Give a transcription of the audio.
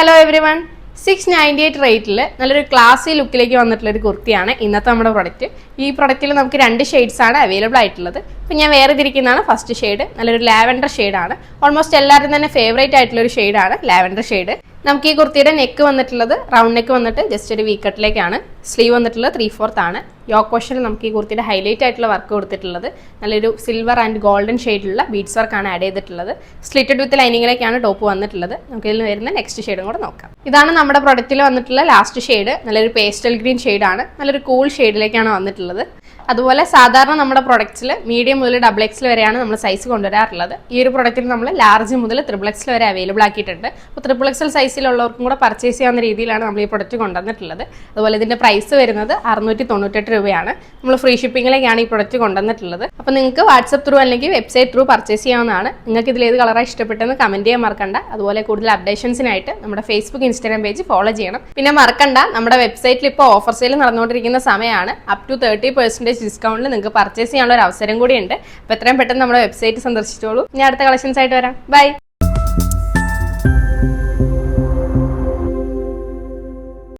Hello every one 698 റേറ്റിൽ നല്ലൊരു ക്ലാസി ലുക്കിലേക്ക് വന്നിട്ടുള്ള ഒരു കുർത്തിയാണ് ഇന്നത്തെ നമ്മുടെ പ്രൊഡക്റ്റ്. ഈ പ്രൊഡക്റ്റിൽ നമുക്ക് 2 ഷെയ്ഡ്സ് ആണ് അവൈലബിൾ ആയിട്ടുള്ളത്. ഇപ്പം ഞാൻ വേറെ തിരിക്കുന്നതാണ് ഫസ്റ്റ് ഷെയ്ഡ്. നല്ലൊരു ലാവൻഡർ ഷെയ്ഡാണ്. ഓൾമോസ്റ്റ് എല്ലാവരും തന്നെ ഫേവറേറ്റ് ആയിട്ടുള്ള ഒരു ഷെയ്ഡാണ് ലാവൻഡർ ഷെയ്ഡ്. നമുക്ക് ഈ കുർത്തിയുടെ നെക്ക് വന്നിട്ടുള്ളത് റൗണ്ട് നെക്ക് വന്നിട്ട് ജസ്റ്റ് ഒരു വി കട്ടിലേക്കാണ്. സ്ലീവ് വന്നിട്ടുള്ളത് 3/4 ആണ്. യോക്ക് പോർഷനിൽ നമുക്ക് ഈ കുർത്തിയുടെ ഹൈലൈറ്റ് ആയിട്ടുള്ള വർക്ക് കൊടുത്തിട്ടുള്ളത് നല്ലൊരു സിൽവർ ആൻഡ് ഗോൾഡൻ ഷെയ്ഡിലുള്ള ബീഡ്സ് വർക്കാണ് ആഡ് ചെയ്തിട്ടുള്ളത്. സ്ലിറ്റഡ് വിത്ത് ലൈനിങ്ങിലേക്കാണ് ടോപ്പ് വന്നിട്ടുള്ളത്. നമുക്ക് ഇതിൽ വരുന്ന നെക്സ്റ്റ് ഷെയ്ഡും കൂടെ നോക്കാം. ഇതാണ് നമ്മുടെ പ്രൊഡക്റ്റിൽ വന്നിട്ടുള്ള ലാസ്റ്റ് ഷെയ്ഡ്. നല്ലൊരു പേസ്റ്റൽ ഗ്രീൻ ഷെയ്ഡാണ്. നല്ലൊരു കൂൾ ഷെയ്ഡിലേക്കാണ് വന്നിട്ടുള്ളത്. അതുപോലെ സാധാരണ നമ്മുടെ പ്രൊഡക്ട്സിൽ മീഡിയം മുതൽ XXL വരെയാണ് നമ്മൾ സൈസ് കൊണ്ടുവരാറുള്ളത്. ഈ ഒരു പ്രൊഡക്റ്റിൽ നമ്മൾ ലാർജ് മുതൽ XXL വരെ അവൈലബിൾ ആക്കിയിട്ടുണ്ട്. അപ്പോൾ XXL സൈസിലുള്ളവർക്കും കൂടെ പർച്ചേസ് ചെയ്യാവുന്ന രീതിയിലാണ് നമ്മൾ ഈ പ്രൊഡക്റ്റ് കൊണ്ടുവന്നിട്ടുള്ളത്. അതുപോലെ ഇതിന്റെ പ്രൈസ് വരുന്നത് 698 രൂപയാണ്. നമ്മൾ ഫ്രീ ഷിപ്പിംഗിലേക്കാണ് ഈ പ്രൊഡക്റ്റ് കൊണ്ടുവന്നിട്ടുള്ളത്. അപ്പോൾ നിങ്ങൾക്ക് വാട്സപ്പ് ത്രൂ അല്ലെങ്കിൽ വെബ്സൈറ്റ് ത്രൂ പർച്ചേസ് ചെയ്യാവുന്നതാണ്. നിങ്ങൾക്ക് ഇതിൽ ഏത് കളറാണ് ഇഷ്ടപ്പെട്ടെന്ന് കമന്റ് ചെയ്യാൻ മറക്കണ്ട. അതുപോലെ കൂടുതൽ അപ്ഡേഷൻസിനായിട്ട് നമ്മുടെ ഫേസ്ബുക്ക് ഇൻസ്റ്റാഗ്രാം പേജ് ഫോളോ ചെയ്യണം. പിന്നെ മറക്കണ്ട, നമ്മുടെ വെബ്സൈറ്റിൽ ഇപ്പോൾ ഓഫർ സെയിൽ നടന്നുകൊണ്ടിരിക്കുന്ന സമയമാണ്. അപ് ടു 30% ഡിസ്കൗണ്ടിൽ നിങ്ങൾക്ക് പർച്ചേസ് ചെയ്യാനുള്ള ഒരു അവസരം കൂടിയുണ്ട്. അപ്പോൾ എത്രയും പെട്ടെന്ന് നമ്മുടെ വെബ്സൈറ്റ് സന്ദർശിച്ചോളൂ. ഇനി അടുത്ത കളക്ഷൻസ് ആയിട്ട് വരാം. ബൈ.